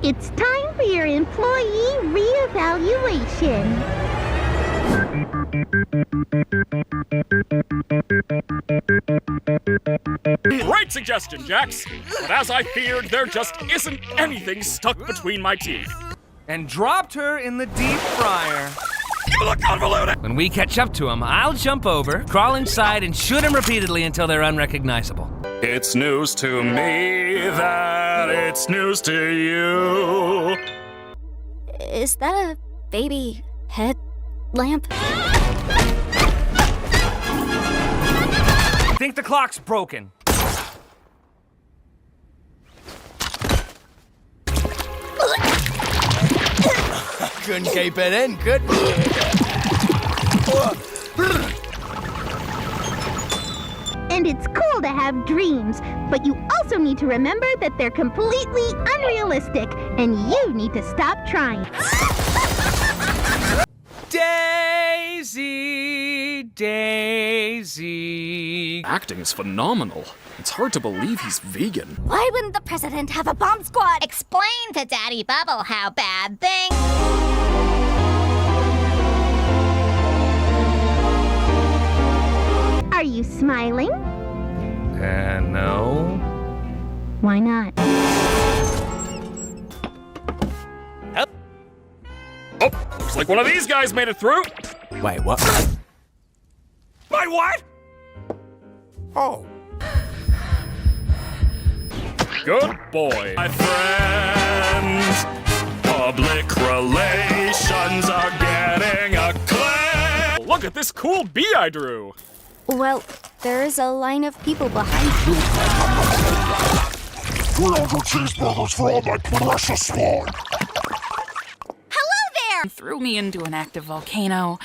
It's time for your employee reevaluation. Great suggestion, Jax. But as I feared, there just isn't anything stuck between my teeth. And dropped her in the deep fryer. You look convoluted! When we catch up to him, I'll jump over, crawl inside, and shoot him repeatedly until they're unrecognizable. It's news to me that it's news to you. Is that a baby head lamp? I think the clock's broken. Couldn't keep it in, could we? And it's cool to have dreams, but you also need to remember that they're completely unrealistic, and you need to stop trying. Daisy, Daisy. Acting is phenomenal. It's hard to believe he's vegan. Why wouldn't the president have a bomb squad? Explain to Daddy Bubble how bad things... Are you smiling? No. Why not? Oh, looks like one of these guys made it through. Wait, what? My what? Oh. Good boy. My friends, public relations are getting acclaimed. Look at this cool bee I drew. Well, there is a line of people behind you. 300 cheeseburgers for all my precious spawn. Threw me into an active volcano.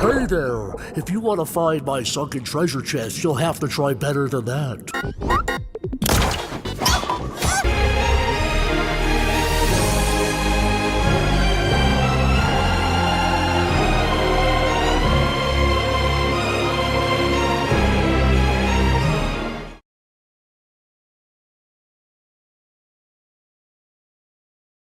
Hey there, if you want to find my sunken treasure chest, you'll have to try better than that.